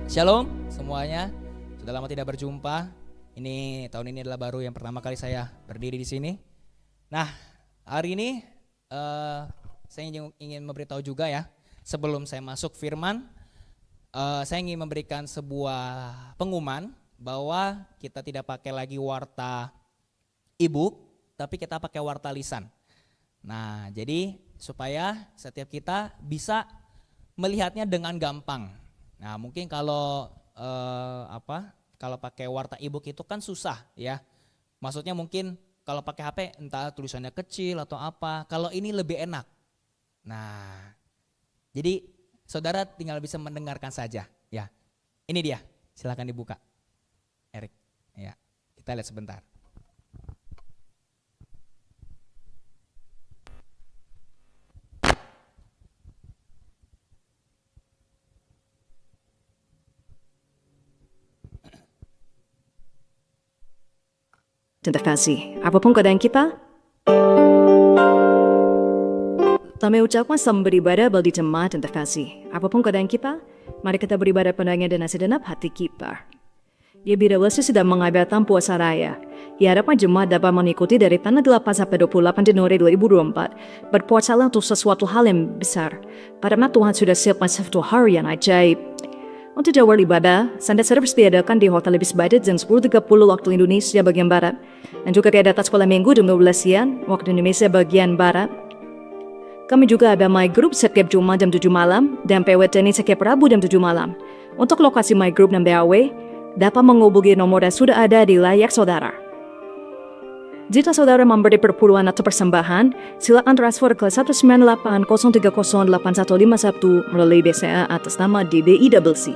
Shalom semuanya, sudah lama tidak berjumpa. Tahun ini adalah baru yang pertama kali saya berdiri di sini. Nah, hari ini saya ingin memberitahu juga ya. Sebelum saya masuk firman, saya ingin memberikan sebuah pengumuman bahwa kita tidak pakai lagi warta e-book, tapi kita pakai warta lisan. Nah, jadi supaya setiap kita bisa melihatnya dengan gampang. Nah, mungkin kalau kalau pakai warta e-book itu kan susah ya. Maksudnya mungkin kalau pakai HP entah tulisannya kecil atau apa. Kalau ini lebih enak. Nah, jadi saudara tinggal bisa mendengarkan saja ya. Ini dia, silakan dibuka. Erik, ya. Kita lihat sebentar. Tentang kasih, apapun keadaan kita, kami ucapkan selamat beribadah bagi jemaat tentang kasih. Apapun keadaan kita, mari kita beribadah padanya dengan segenap hati kita. Dia bila sudah mengadakan puasa raya. Diharapkan jemaat dapat mengikuti dari tanggal 8 sampai 28 Januari 2024. Berpuasalah untuk sesuatu hal yang besar. Karena Tuhan sudah siapkan sesuatu hari yang ajaib. Untuk jadwal ibadah, Sunday service diadakan di Hotel Ibis Badut jam 10.30 waktu Indonesia bagian Barat. Dan juga diadakan sekolah minggu jam 12 siang waktu Indonesia bagian Barat. Kami juga ada My Group setiap Jumat jam 7 malam dan PWT ini setiap Rabu jam 7 malam. Untuk lokasi My Group dan BAW, dapat menghubungi nomor yang sudah ada di layar saudara. Jika saudara memberi perpuluhan atau persembahan, silakan transfer ke 19803085151 melalui BCA atas nama DDICC.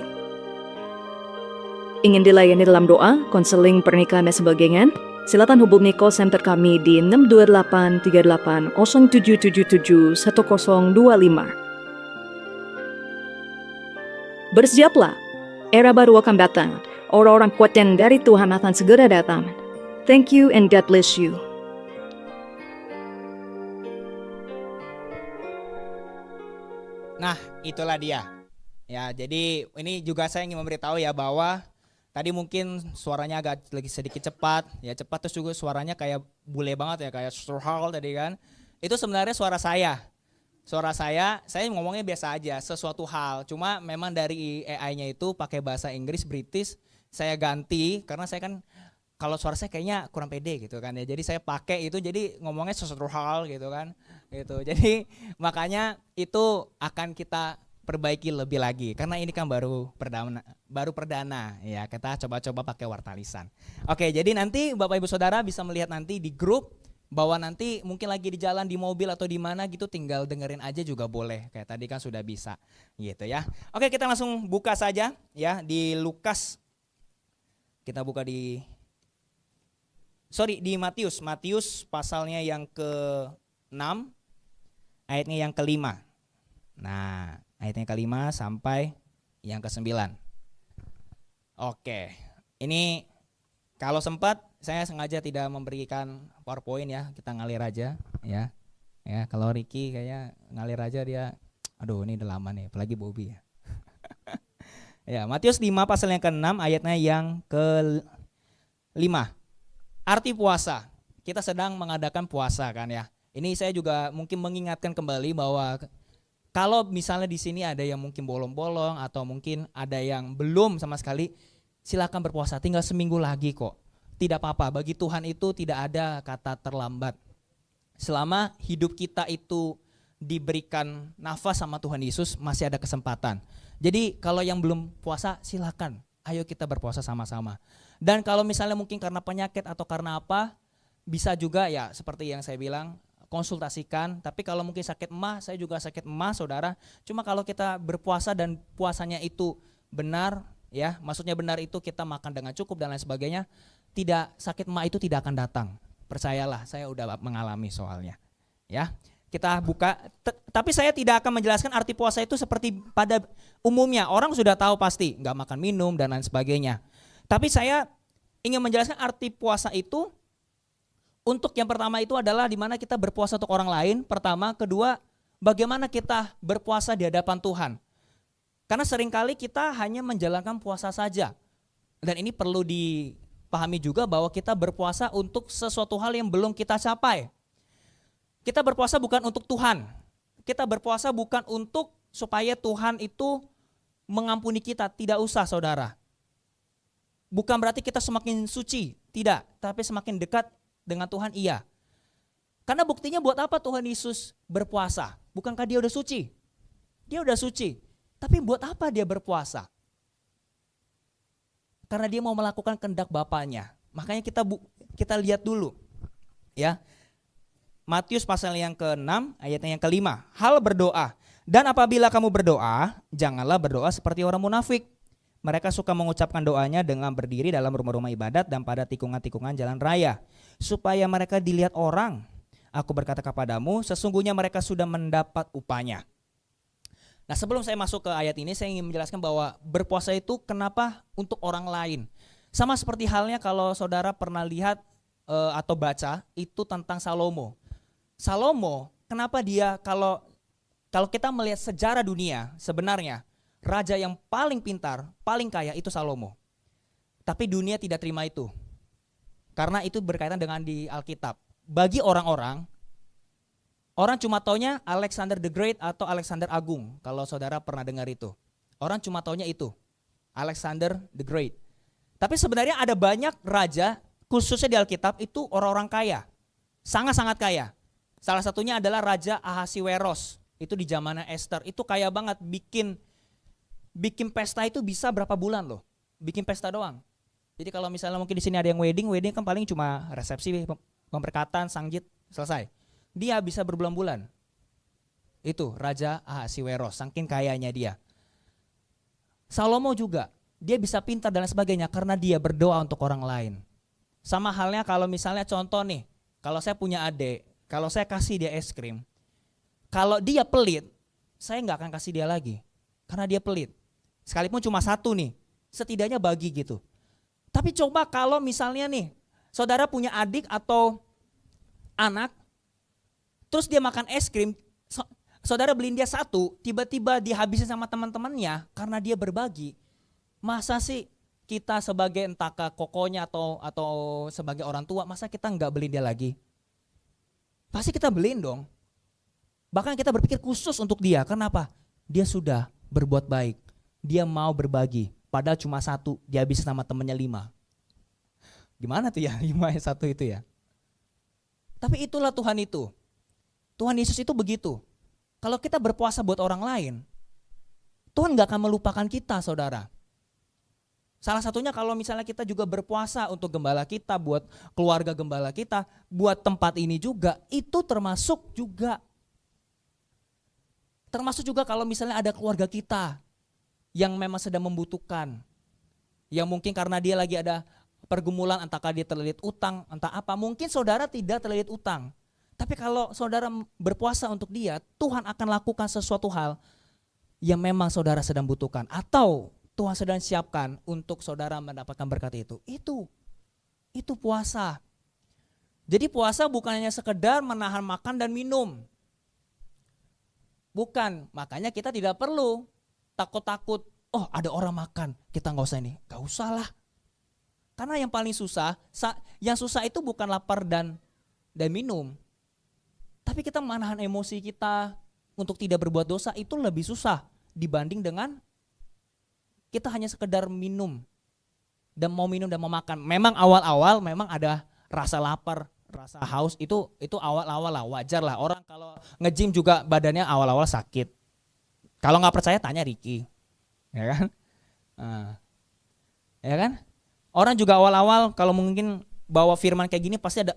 Ingin dilayani dalam doa, konseling pernikahan dan sebagainya? Silakan hubungi call center kami di 6283807771025. Bersiaplah, era baru akan datang. Orang-orang kuat yang dari Tuhan akan segera datang. Thank you and God bless you. Nah, itulah dia. Ya, jadi ini juga saya ingin memberitahu ya bahwa tadi mungkin suaranya agak lagi sedikit cepat, ya cepat terus juga suaranya kayak bule banget ya, kayak Sturhal tadi kan. Itu sebenarnya suara saya. Suara saya ngomongnya biasa aja, sesuatu hal. Cuma memang dari AI-nya itu pakai bahasa Inggris British, saya ganti karena saya kan kalau suara saya kayaknya kurang pede gitu kan ya. Jadi saya pakai itu jadi ngomongnya sesuatu hal gitu kan. Gitu. Jadi makanya itu akan kita perbaiki lebih lagi karena ini kan baru perdana ya, kita coba-coba pakai warta lisan. Oke, jadi nanti Bapak Ibu Saudara bisa melihat nanti di grup bahwa nanti mungkin lagi di jalan, di mobil atau di mana gitu tinggal dengerin aja juga boleh. Kayak tadi kan sudah bisa gitu ya. Oke, kita langsung buka saja ya di Lukas. Kita buka di Matius pasalnya yang ke-6 ayatnya yang ke-5. Nah, ayatnya ke-5 sampai yang ke-9. Oke, ini kalau sempat saya sengaja tidak memberikan PowerPoint ya, kita ngalir aja ya. Ya, kalau Ricky kayaknya ngalir aja dia. Aduh, ini udah lama nih, apalagi Bobby ya. Ya, Matius 5 pasal yang ke-6 ayatnya yang ke-5. Arti puasa, kita sedang mengadakan puasa kan ya. Ini saya juga mungkin mengingatkan kembali bahwa kalau misalnya di sini ada yang mungkin bolong-bolong atau mungkin ada yang belum sama sekali, silakan berpuasa. Tinggal seminggu lagi kok. Tidak apa-apa. Bagi Tuhan itu tidak ada kata terlambat. Selama hidup kita itu diberikan nafas sama Tuhan Yesus, masih ada kesempatan. Jadi kalau yang belum puasa silakan. Ayo kita berpuasa sama-sama. Dan kalau misalnya mungkin karena penyakit atau karena apa, bisa juga ya seperti yang saya bilang, konsultasikan. Tapi kalau mungkin sakit emah, saya juga sakit emah saudara. Cuma kalau kita berpuasa dan puasanya itu benar ya, maksudnya benar itu kita makan dengan cukup dan lain sebagainya, tidak sakit emah itu tidak akan datang. Percayalah, saya udah mengalami soalnya. Ya. Kita buka, tapi saya tidak akan menjelaskan arti puasa itu seperti pada umumnya. Orang sudah tahu pasti, nggak makan minum dan lain sebagainya. Tapi saya ingin menjelaskan arti puasa itu untuk yang pertama itu adalah di mana kita berpuasa untuk orang lain, pertama. Kedua, bagaimana kita berpuasa di hadapan Tuhan. Karena seringkali kita hanya menjalankan puasa saja. Dan ini perlu dipahami juga bahwa kita berpuasa untuk sesuatu hal yang belum kita capai. Kita berpuasa bukan untuk Tuhan. Kita berpuasa bukan untuk supaya Tuhan itu mengampuni kita. Tidak usah saudara. Bukan berarti kita semakin suci. Tidak. Tapi semakin dekat dengan Tuhan, iya. Karena buktinya buat apa Tuhan Yesus berpuasa? Bukankah dia udah suci? Dia udah suci. Tapi buat apa dia berpuasa? Karena dia mau melakukan kehendak Bapaknya. Makanya kita lihat dulu. Ya. Matius pasal yang ke-6 ayatnya yang ke-5. Hal berdoa. Dan apabila kamu berdoa, janganlah berdoa seperti orang munafik. Mereka suka mengucapkan doanya dengan berdiri dalam rumah-rumah ibadat dan pada tikungan-tikungan jalan raya. Supaya mereka dilihat orang. Aku berkata kepadamu, sesungguhnya mereka sudah mendapat upahnya. Nah, sebelum saya masuk ke ayat ini, saya ingin menjelaskan bahwa berpuasa itu kenapa untuk orang lain. Sama seperti halnya kalau saudara pernah lihat atau baca itu tentang Salomo. Salomo, kenapa dia kalau kita melihat sejarah dunia, sebenarnya raja yang paling pintar, paling kaya itu Salomo. Tapi dunia tidak terima itu. Karena itu berkaitan dengan di Alkitab. Bagi orang cuma taunya Alexander the Great atau Alexander Agung. Kalau saudara pernah dengar itu. Orang cuma taunya itu. Alexander the Great. Tapi sebenarnya ada banyak raja, khususnya di Alkitab, itu orang-orang kaya. Sangat-sangat kaya. Salah satunya adalah Raja Ahasiweros. Itu di zamannya Esther. Itu kaya banget. Bikin pesta itu bisa berapa bulan loh. Bikin pesta doang. Jadi kalau misalnya mungkin di sini ada yang wedding kan paling cuma resepsi, pemberkatan, sanggit, selesai. Dia bisa berbulan-bulan. Itu Raja Ahasiweros, saking kayanya dia. Salomo juga, dia bisa pintar dan sebagainya karena dia berdoa untuk orang lain. Sama halnya kalau misalnya contoh nih, kalau saya punya adik, kalau saya kasih dia es krim, kalau dia pelit, saya nggak akan kasih dia lagi. Karena dia pelit. Sekalipun cuma satu nih, setidaknya bagi gitu. Tapi coba kalau misalnya nih, saudara punya adik atau anak, terus dia makan es krim, saudara beliin dia satu, tiba-tiba dihabisin sama teman-temannya karena dia berbagi. Masa sih kita sebagai entah kokonya atau sebagai orang tua, masa kita nggak beliin dia lagi? Pasti kita beliin dong. Bahkan kita berpikir khusus untuk dia. Kenapa? Dia sudah berbuat baik. Dia mau berbagi. Padahal cuma satu, dihabisin sama temannya 5. Gimana tuh ya 5 yang satu itu ya? Tapi itulah Tuhan itu. Tuhan Yesus itu begitu. Kalau kita berpuasa buat orang lain, Tuhan gak akan melupakan kita saudara. Salah satunya kalau misalnya kita juga berpuasa untuk gembala kita, buat keluarga gembala kita, buat tempat ini juga, itu termasuk juga. Termasuk juga kalau misalnya ada keluarga kita yang memang sedang membutuhkan. Yang mungkin karena dia lagi ada pergumulan, entahkah dia terlilit utang, entah apa. Mungkin saudara tidak terlilit utang. Tapi kalau saudara berpuasa untuk dia, Tuhan akan lakukan sesuatu hal yang memang saudara sedang butuhkan. Atau Tuhan sedang siapkan untuk saudara mendapatkan berkat itu. Itu puasa. Jadi puasa bukan hanya sekedar menahan makan dan minum. Bukan, makanya kita tidak perlu takut-takut. Oh ada orang makan, kita gak usah ini. Gak usah lah. Karena yang paling susah, yang susah itu bukan lapar dan minum. Tapi kita menahan emosi kita untuk tidak berbuat dosa itu lebih susah dibanding dengan kita hanya sekedar minum dan mau makan. Memang awal-awal memang ada rasa lapar, rasa haus, itu awal-awal lah, wajar lah. Orang kalau nge-gym juga badannya awal-awal sakit. Kalau nggak percaya tanya Ricky, ya kan? Ya kan? Orang juga awal-awal kalau mungkin bawa firman kayak gini pasti ada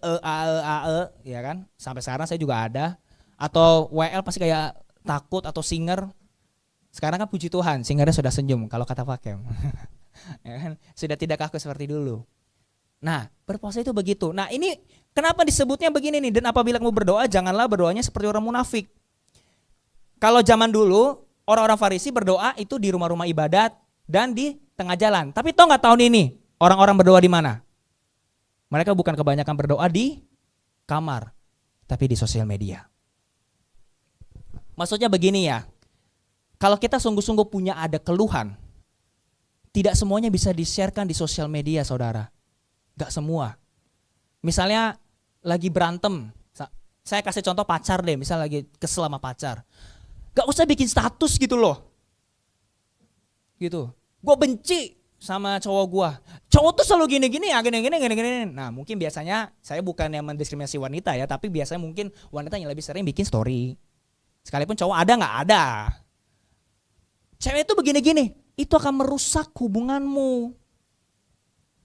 ya kan? Sampai sekarang saya juga ada. Atau WL pasti kayak takut atau singer. Sekarang kan puji Tuhan, singernya sudah senyum kalau kata Pak Kem. Ya kan? Sudah tidak kaku seperti dulu. Nah, berpuasa itu begitu. Nah, ini kenapa disebutnya begini nih? Dan apabila kamu berdoa, janganlah berdoanya seperti orang munafik. Kalau zaman dulu, orang-orang Farisi berdoa itu di rumah-rumah ibadat dan di tengah jalan. Tapi tahu nggak tahun ini orang-orang berdoa di mana? Mereka bukan kebanyakan berdoa di kamar, tapi di sosial media. Maksudnya begini ya, Kalau kita sungguh-sungguh punya ada keluhan, tidak semuanya bisa di-sharekan di sosial media, saudara. Gak semua. Misalnya lagi berantem, saya kasih contoh pacar deh, misalnya lagi kesel sama pacar. Gak usah bikin status gitu loh. Gitu. Gue benci sama cowok gue. Cowok tuh selalu gini-gini ya, gini-gini. Nah mungkin biasanya, saya bukan yang mendiskriminasi wanita ya, tapi biasanya mungkin wanita yang lebih sering bikin story. Sekalipun cowok ada gak ada. Cewek itu begini-gini, itu akan merusak hubunganmu.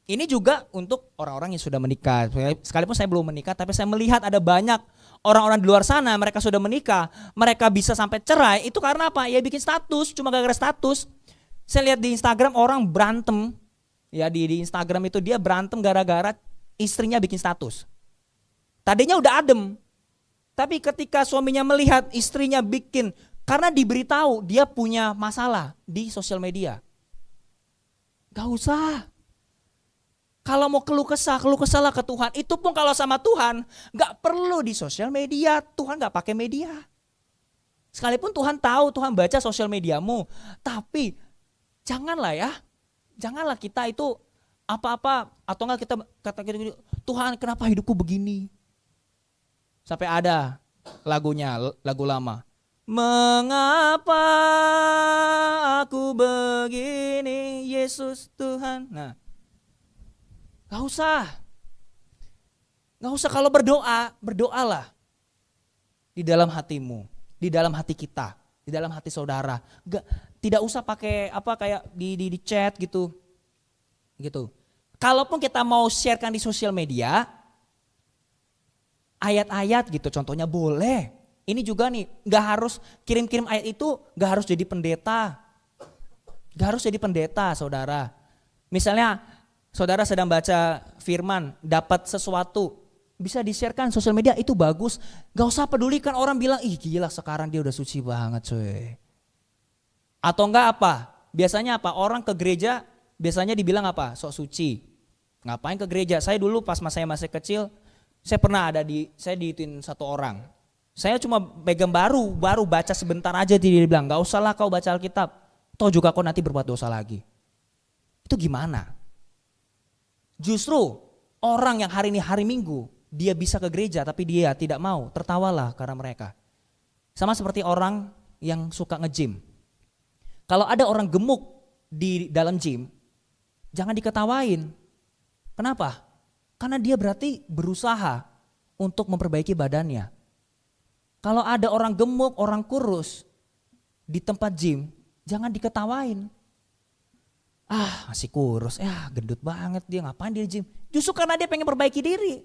Ini juga untuk orang-orang yang sudah menikah. Sekalipun saya belum menikah, tapi saya melihat ada banyak orang-orang di luar sana, mereka sudah menikah, mereka bisa sampai cerai, itu karena apa? Ya bikin status, cuma gara-gara status. Saya lihat di Instagram orang berantem, ya di Instagram itu dia berantem gara-gara istrinya bikin status. Tadinya udah adem, tapi ketika suaminya melihat istrinya bikin, karena diberitahu dia punya masalah di sosial media. Gak usah. Kalau mau keluh kesahlah ke Tuhan. Itu pun kalau sama Tuhan, gak perlu di sosial media. Tuhan gak pakai media. Sekalipun Tuhan tahu, Tuhan baca sosial mediamu. Tapi janganlah ya. Janganlah kita itu apa-apa. Atau enggak kita kata gitu, Tuhan kenapa hidupku begini. Sampai ada lagunya, lagu lama. Mengapa aku begini, Yesus Tuhan. Nah. Gak usah kalau berdoa, berdoalah di dalam hatimu, di dalam hati kita, di dalam hati saudara. Tidak usah pakai apa kayak di chat gitu. Kalaupun kita mau sharekan di sosial media, ayat-ayat gitu contohnya boleh. Ini juga nih, gak harus kirim-kirim ayat itu, gak harus jadi pendeta. Gak harus jadi pendeta saudara. Misalnya, saudara sedang baca firman, dapat sesuatu, bisa di-sharekan sosial media, itu bagus. Gak usah pedulikan orang bilang, ih gila sekarang dia udah suci banget cuy. Atau enggak apa, biasanya apa, orang ke gereja biasanya dibilang apa, sok suci. Ngapain ke gereja, saya dulu pas saya masih kecil, saya pernah saya diituin satu orang. Saya cuma pegang baru baca sebentar aja, dia bilang, gak usahlah kau baca Alkitab, toh juga kau nanti berbuat dosa lagi. Itu gimana? Justru orang yang hari ini hari Minggu, dia bisa ke gereja tapi dia tidak mau, tertawalah karena mereka. Sama seperti orang yang suka nge-gym. Kalau ada orang gemuk di dalam gym, jangan diketawain. Kenapa? Karena dia berarti berusaha untuk memperbaiki badannya. Kalau ada orang gemuk, orang kurus di tempat gym, jangan diketawain. Ah masih kurus, gendut banget dia, ngapain dia gym? Justru karena dia pengen perbaiki diri.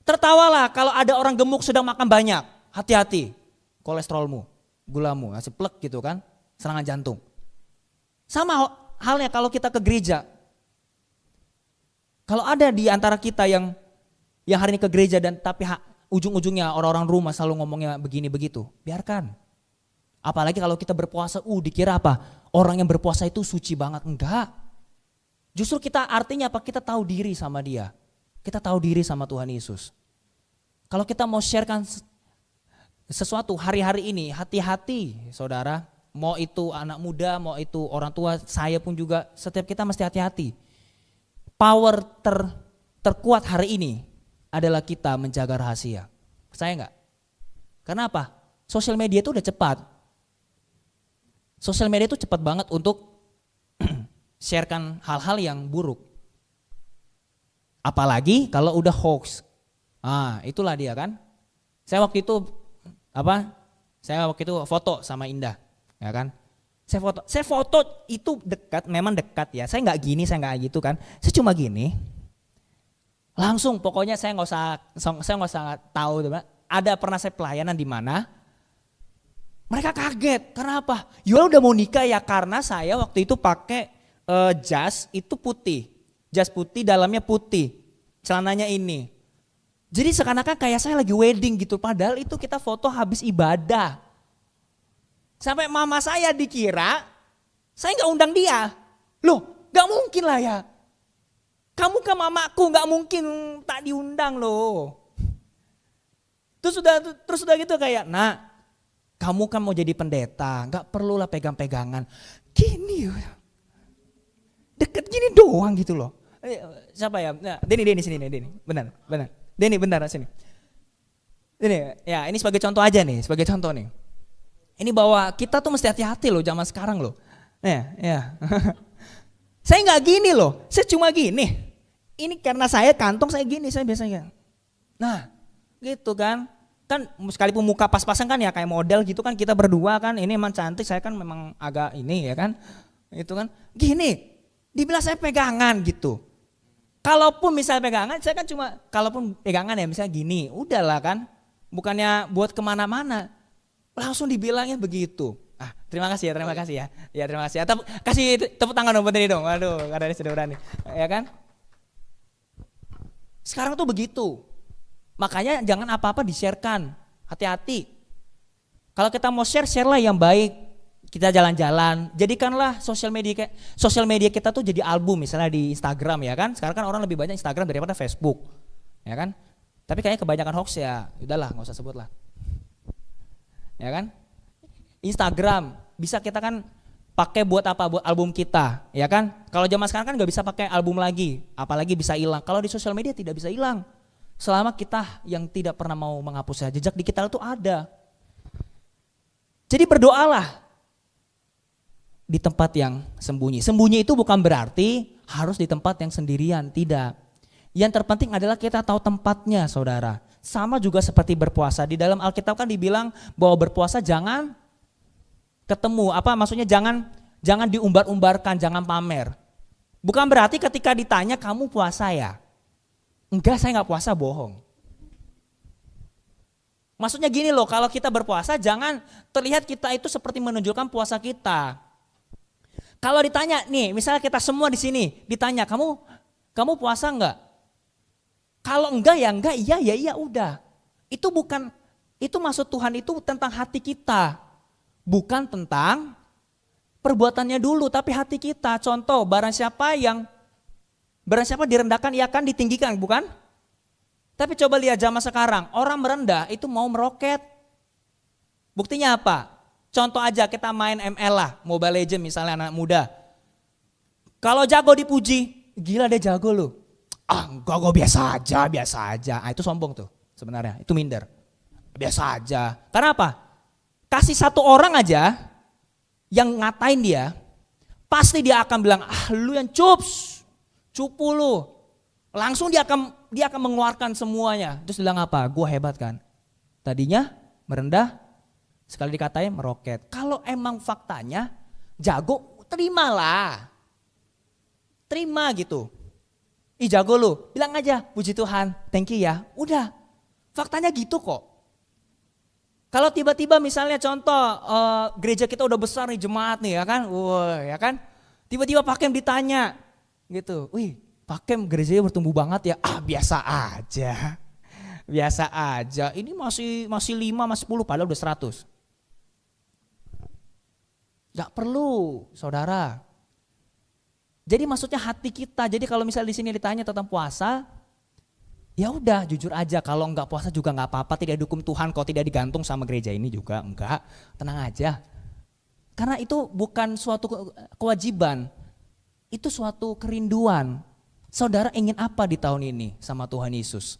Tertawalah kalau ada orang gemuk sedang makan banyak, hati-hati kolesterolmu, gulamu, masih plek gitu kan, serangan jantung. Sama halnya kalau kita ke gereja. Kalau ada di antara kita yang hari ini ke gereja dan tapi ujung-ujungnya orang-orang rumah selalu ngomongnya begini begitu, biarkan. Apalagi kalau kita berpuasa, dikira apa? Orang yang berpuasa itu suci banget. Enggak. Justru kita artinya apa? Kita tahu diri sama dia. Kita tahu diri sama Tuhan Yesus. Kalau kita mau sharekan sesuatu hari-hari ini, hati-hati saudara. Mau itu anak muda, mau itu orang tua, saya pun juga, setiap kita mesti hati-hati. Power terkuat hari ini adalah kita menjaga rahasia. Percaya enggak? Karena apa? Sosial media itu udah cepat. Sosial media itu cepat banget untuk sharekan hal-hal yang buruk. Apalagi kalau udah hoax. Itulah dia kan. Saya waktu itu foto sama Indah, ya kan. Saya foto itu dekat, memang dekat ya. Saya nggak gitu kan. Saya cuma gini. Langsung pokoknya saya nggak usah tahu. Ada pernah saya pelayanan di mana? Mereka kaget, karena apa? Yuel udah mau nikah ya, karena saya waktu itu pakai jas itu putih. Jas putih, dalamnya putih. Celananya ini. Jadi seakan-akan kayak saya lagi wedding gitu, padahal itu kita foto habis ibadah. Sampai mama saya dikira, saya gak undang dia. Loh gak mungkin lah ya. Kamu kan mamaku, gak mungkin tak diundang loh. Terus udah gitu kayak, kamu kan mau jadi pendeta, gak perlulah pegang-pegangan. Gini, deket gini doang gitu loh. Siapa ya? Nah, Denny sini nih, Denny. Benar. Denny bentar sini. Denny, ya ini sebagai contoh aja nih, sebagai contoh nih. Ini bahwa kita tuh mesti hati-hati loh zaman sekarang loh. Ya. Saya nggak gini loh, saya cuma gini. Ini karena saya kantong saya gini, saya biasanya. Nah, gitu kan. Kan sekalipun muka pas-pasan kan ya kayak model gitu kan kita berdua kan. Ini emang cantik, saya kan memang agak ini ya kan. Itu kan. Gini, dibilang saya pegangan gitu. Kalaupun misalnya pegangan, saya kan cuma, kalaupun pegangan ya misalnya gini, udahlah kan. Bukannya buat kemana-mana. Langsung dibilangnya begitu. Terima kasih ya. Ya terima kasih. Kasih tepuk tangan dong buat ini dong. Waduh, karena ini sudah berani. Ya kan? Sekarang tuh begitu. Makanya jangan apa-apa di-sharekan. Hati-hati. Kalau kita mau share lah yang baik. Kita jalan-jalan. Jadikanlah sosial media kita tuh jadi album misalnya di Instagram ya kan. Sekarang kan orang lebih banyak Instagram daripada Facebook. Ya kan? Tapi kayaknya kebanyakan hoax ya. Udahlah, enggak usah sebut lah. Ya kan? Instagram bisa kita kan pakai buat apa? Buat album kita, ya kan? Kalau zaman sekarang kan nggak bisa pakai album lagi, apalagi bisa hilang. Kalau di sosial media tidak bisa hilang. Selama kita yang tidak pernah mau menghapusnya, jejak digital itu ada. Jadi berdoalah di tempat yang sembunyi. Sembunyi itu bukan berarti harus di tempat yang sendirian, tidak. Yang terpenting adalah kita tahu tempatnya, saudara. Sama juga seperti berpuasa. Di dalam Alkitab kan dibilang bahwa berpuasa jangan ketemu, maksudnya jangan diumbar-umbarkan, jangan pamer. Bukan berarti ketika ditanya kamu puasa ya? Enggak, saya enggak puasa, bohong. Maksudnya gini loh, kalau kita berpuasa jangan terlihat kita itu seperti menunjukkan puasa kita. Kalau ditanya nih, misalnya kita semua di sini ditanya, kamu puasa enggak? Kalau enggak ya enggak, iya udah. Itu maksud Tuhan itu tentang hati kita. Bukan tentang perbuatannya dulu, tapi hati kita. Contoh, barang siapa direndahkan, ia akan ditinggikan, bukan? Tapi coba lihat zaman sekarang, orang merendah itu mau meroket. Buktinya apa? Contoh aja kita main ML lah, Mobile Legends misalnya anak muda. Kalau jago dipuji, gila dia jago loh. Enggak, gue biasa aja. Itu sombong tuh sebenarnya, itu minder. Biasa aja. Karena apa? Kasih satu orang aja yang ngatain dia, pasti dia akan bilang, lu yang cupu lu. Langsung dia akan mengeluarkan semuanya. Terus bilang apa? Gua hebat kan. Tadinya merendah, sekali dikatain meroket. Kalau emang faktanya jago, terimalah. Terima gitu. Jago lu, bilang aja puji Tuhan, thank you ya. Udah, faktanya gitu kok. Kalau tiba-tiba misalnya contoh gereja kita udah besar nih jemaat nih ya kan, ya kan, tiba-tiba Pak Kem ditanya gitu, wih Pak Kem gerejanya bertumbuh banget ya, biasa aja, ini masih 5, masih 10 padahal udah 100. Gak perlu saudara. Jadi maksudnya hati kita, jadi kalau misalnya di sini ditanya tentang puasa, ya udah jujur aja, kalau enggak puasa juga enggak apa-apa, tidak didukung Tuhan kok, tidak digantung sama gereja ini juga, enggak, tenang aja. Karena itu bukan suatu kewajiban, itu suatu kerinduan. Saudara ingin apa di tahun ini sama Tuhan Yesus?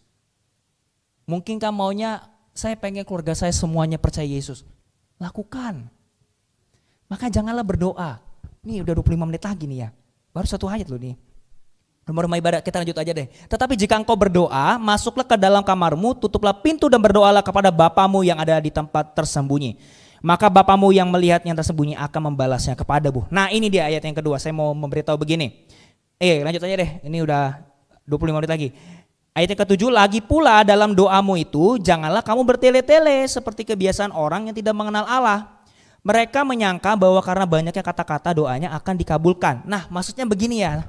Mungkinkah maunya saya pengen keluarga saya semuanya percaya Yesus? Lakukan. Maka janganlah berdoa. Nih udah 25 menit lagi nih ya, baru 1 ayat loh nih. Rumah-rumah ibadat, kita lanjut aja deh. Tetapi jika engkau berdoa, masuklah ke dalam kamarmu, tutuplah pintu dan berdoalah kepada Bapamu yang ada di tempat tersembunyi. Maka Bapamu yang melihat yang tersembunyi akan membalasnya kepadamu. Nah ini dia ayat yang kedua, saya mau memberitahu begini. Lanjut aja deh, ini udah 25 menit lagi. Ayat yang ke-7, lagi pula dalam doamu itu, janganlah kamu bertele-tele seperti kebiasaan orang yang tidak mengenal Allah. Mereka menyangka bahwa karena banyaknya kata-kata doanya akan dikabulkan. Nah maksudnya begini ya.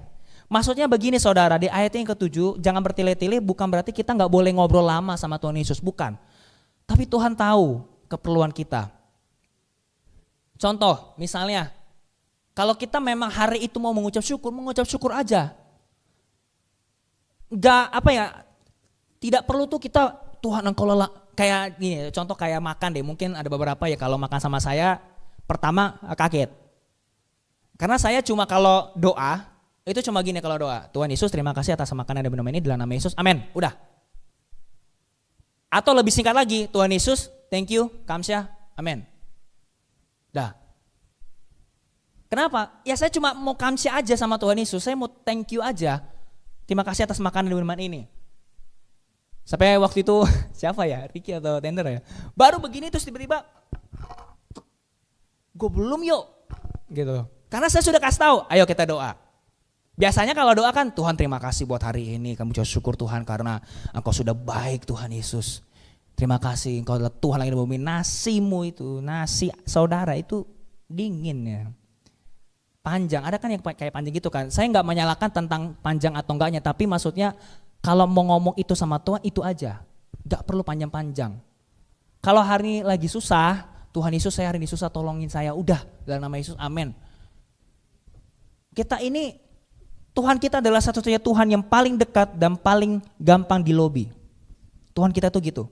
Maksudnya begini saudara, di ayat yang ke-7 jangan bertele-tele bukan berarti kita gak boleh ngobrol lama sama Tuhan Yesus, bukan. Tapi Tuhan tahu keperluan kita. Contoh misalnya, kalau kita memang hari itu mau mengucap syukur aja. Tidak perlu tuh kita, Tuhan engkau kayak gini, contoh kayak makan deh. Mungkin ada beberapa ya kalau makan sama saya pertama kaget. Karena saya cuma kalau doa itu cuma gini kalau doa. Tuhan Yesus terima kasih atas makanan dan minuman ini dalam nama Yesus. Amin. Udah. Atau lebih singkat lagi, Tuhan Yesus, thank you, kamsya, amin. Dah. Kenapa? Ya saya cuma mau kamsya aja sama Tuhan Yesus. Saya mau thank you aja. Terima kasih atas makanan dan minuman ini. Sampai waktu itu siapa ya? Ricky atau Tender ya? Baru begini terus tiba-tiba gue belum yuk. Gitu. Karena saya sudah kasih tahu, ayo kita doa. Biasanya kalau doa kan Tuhan terima kasih buat hari ini. Kamu jauh syukur Tuhan karena Engkau sudah baik Tuhan Yesus. Terima kasih Engkau adalah Tuhan lagi di bumi. Nasimu itu, nasi saudara itu dingin ya. Panjang, ada kan yang kayak panjang gitu kan. Saya nggak menyalahkan tentang panjang atau enggaknya, tapi maksudnya kalau mau ngomong itu sama Tuhan itu aja, nggak perlu panjang-panjang. Kalau hari ini lagi susah, Tuhan Yesus saya hari ini susah tolongin saya, udah dalam nama Yesus, amin. Kita ini, Tuhan kita adalah satu-satunya Tuhan yang paling dekat dan paling gampang dilobi. Tuhan kita tuh gitu.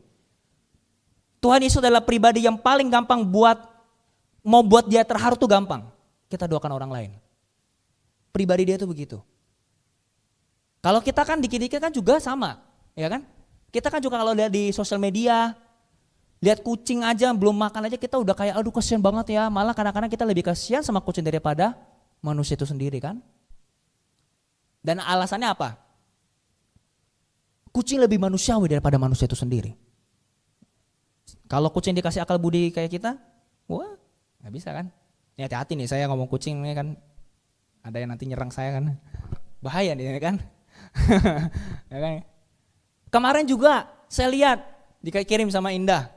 Tuhan Yesus adalah pribadi yang paling gampang mau buat dia terharu tuh gampang. Kita doakan orang lain. Pribadi dia tuh begitu. Kalau kita kan dikit-dikit kan juga sama, ya kan? Kita kan juga kalau lihat di sosial media, lihat kucing aja belum makan aja kita udah kayak aduh kasihan banget ya. Malah kadang-kadang kita lebih kasihan sama kucing daripada manusia itu sendiri kan? Dan alasannya apa? Kucing lebih manusiawi daripada manusia itu sendiri. Kalau kucing dikasih akal budi kayak kita, wah nggak bisa kan? Ini hati-hati nih saya ngomong kucing ini kan ada yang nanti nyerang saya kan. Bahaya nih kan. Ya kan? Kemarin juga saya lihat dikirim sama Indah.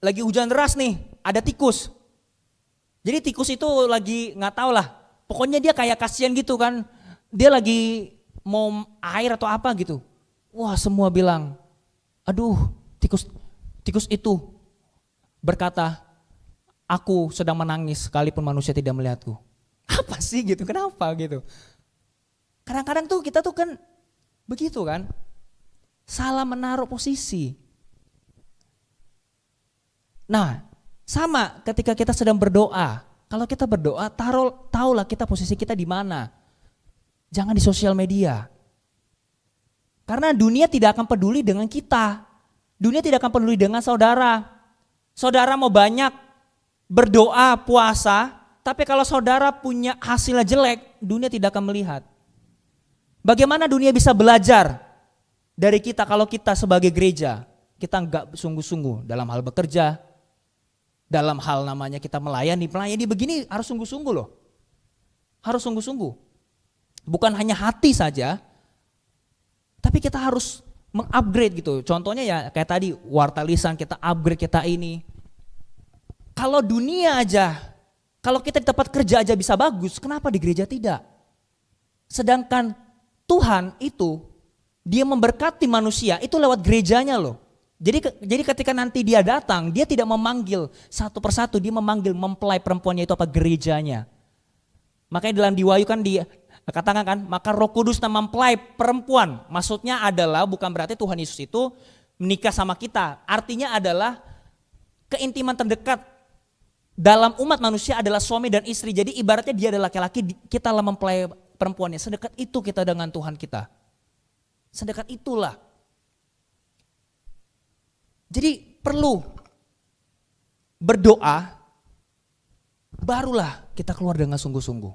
Lagi hujan deras nih, ada tikus. Jadi tikus itu lagi nggak tahu lah. Pokoknya dia kayak kasihan gitu kan. Dia lagi mau air atau apa gitu. Wah, semua bilang, "Aduh, tikus itu berkata, aku sedang menangis sekalipun manusia tidak melihatku." Apa sih gitu? Kenapa gitu? Kadang-kadang tuh kita tuh kan begitu kan. Salah menaruh posisi. Nah, sama ketika kita sedang berdoa. Kalau kita berdoa, tahulah kita posisi kita di mana. Jangan di sosial media. Karena dunia tidak akan peduli dengan kita. Dunia tidak akan peduli dengan saudara. Saudara mau banyak berdoa, puasa, tapi kalau saudara punya hasilnya jelek, dunia tidak akan melihat. Bagaimana dunia bisa belajar dari kita kalau kita sebagai gereja, kita enggak sungguh-sungguh dalam hal bekerja, dalam hal namanya kita melayani begini harus sungguh-sungguh loh. Harus sungguh-sungguh. Bukan hanya hati saja, tapi kita harus mengupgrade gitu. Contohnya ya kayak tadi warta lisan kita upgrade kita ini. Kalau dunia aja, kalau kita di tempat kerja aja bisa bagus, kenapa di gereja tidak? Sedangkan Tuhan itu dia memberkati manusia itu lewat gerejanya loh. Jadi ketika nanti dia datang, dia tidak memanggil satu persatu, dia memanggil mempelai perempuannya itu apa gerejanya. Makanya dalam di Wahyu kan katakan kan, maka Roh Kudus mempelai perempuan. Maksudnya adalah bukan berarti Tuhan Yesus itu menikah sama kita. Artinya adalah keintiman terdekat dalam umat manusia adalah suami dan istri. Jadi ibaratnya dia adalah laki-laki, kita lah mempelai perempuannya. Sedekat itu kita dengan Tuhan kita. Sedekat itulah. Jadi perlu berdoa, barulah kita keluar dengan sungguh-sungguh.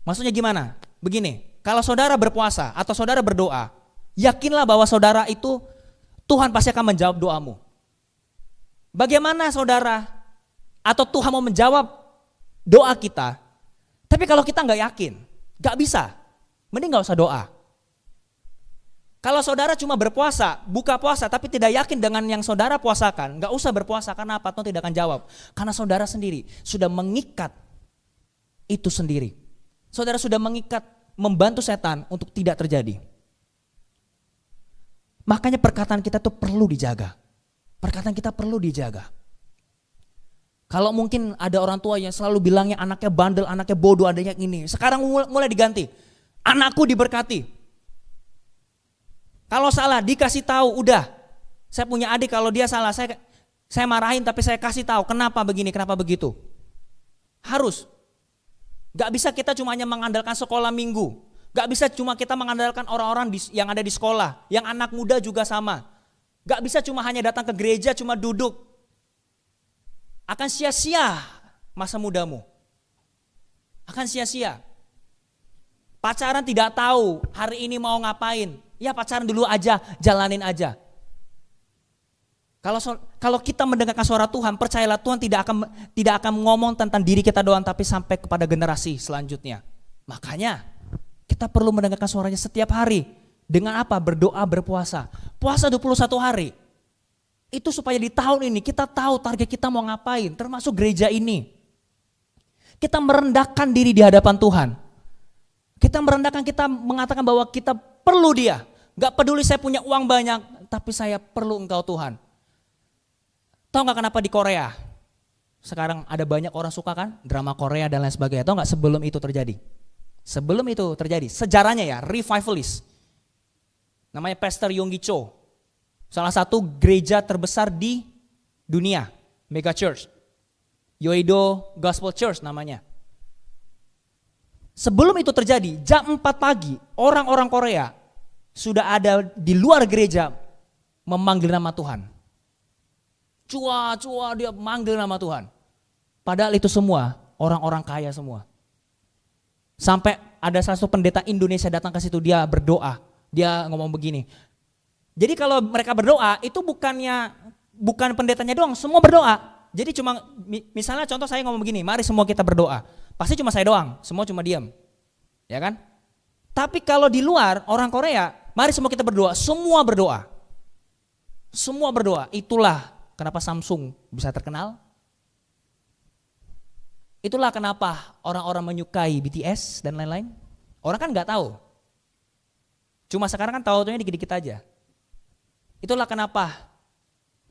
Maksudnya gimana? Begini, kalau saudara berpuasa atau saudara berdoa, yakinlah bahwa saudara itu Tuhan pasti akan menjawab doamu. Bagaimana saudara atau Tuhan mau menjawab doa kita? Tapi kalau kita nggak yakin, nggak bisa, mending nggak usah doa. Kalau saudara cuma berpuasa, buka puasa tapi tidak yakin dengan yang saudara puasakan, nggak usah berpuasa karena apa? Tuhan tidak akan jawab. Karena saudara sendiri sudah mengikat itu sendiri. Saudara sudah mengikat, membantu setan untuk tidak terjadi. Makanya perkataan kita tuh perlu dijaga. Perkataan kita perlu dijaga. Kalau mungkin ada orang tua yang selalu bilangnya anaknya bandel, anaknya bodoh, adanya ini. Sekarang mulai diganti. Anakku diberkati. Kalau salah dikasih tahu, udah. Saya punya adik kalau dia salah, saya marahin tapi saya kasih tahu kenapa begini, kenapa begitu. Harus. Gak bisa kita cuma hanya mengandalkan sekolah minggu. Gak bisa cuma kita mengandalkan orang-orang yang ada di sekolah. Yang anak muda juga sama. Gak bisa cuma hanya datang ke gereja, cuma duduk. Akan sia-sia masa mudamu. Akan sia-sia. Pacaran tidak tahu hari ini mau ngapain. Ya pacaran dulu aja, jalanin aja. Kalau kita mendengarkan suara Tuhan, percayalah Tuhan tidak akan ngomong tentang diri kita doang, tapi sampai kepada generasi selanjutnya. Makanya kita perlu mendengarkan suaranya setiap hari. Dengan apa? Berdoa, berpuasa. Puasa 21 hari. Itu supaya di tahun ini kita tahu target kita mau ngapain, termasuk gereja ini. Kita merendahkan diri di hadapan Tuhan. Kita merendahkan, kita mengatakan bahwa kita perlu Dia. Gak peduli saya punya uang banyak, tapi saya perlu Engkau Tuhan. Tahu gak kenapa di Korea? Sekarang ada banyak orang suka kan drama Korea dan lain sebagainya. Tahu gak sebelum itu terjadi? Sebelum itu terjadi, sejarahnya ya, revivalist. Namanya Pastor Yonggi Cho. Salah satu gereja terbesar di dunia, mega church. Yoido Gospel Church namanya. Sebelum itu terjadi, jam 4 pagi, orang-orang Korea sudah ada di luar gereja memanggil nama Tuhan. Cua dia manggil nama Tuhan. Padahal itu semua orang-orang kaya semua. Sampai ada salah satu pendeta Indonesia datang ke situ, dia berdoa. Dia ngomong begini. Jadi kalau mereka berdoa itu bukan pendetanya doang, semua berdoa. Jadi cuma misalnya contoh saya ngomong begini, mari semua kita berdoa. Pasti cuma saya doang, semua cuma diam. Ya kan? Tapi kalau di luar orang Korea, mari semua kita berdoa, semua berdoa. Semua berdoa. Itulah kenapa Samsung bisa terkenal. Itulah kenapa orang-orang menyukai BTS dan lain-lain. Orang kan nggak tahu. Cuma sekarang kan tahu-taunya dikit-dikit aja. Itulah kenapa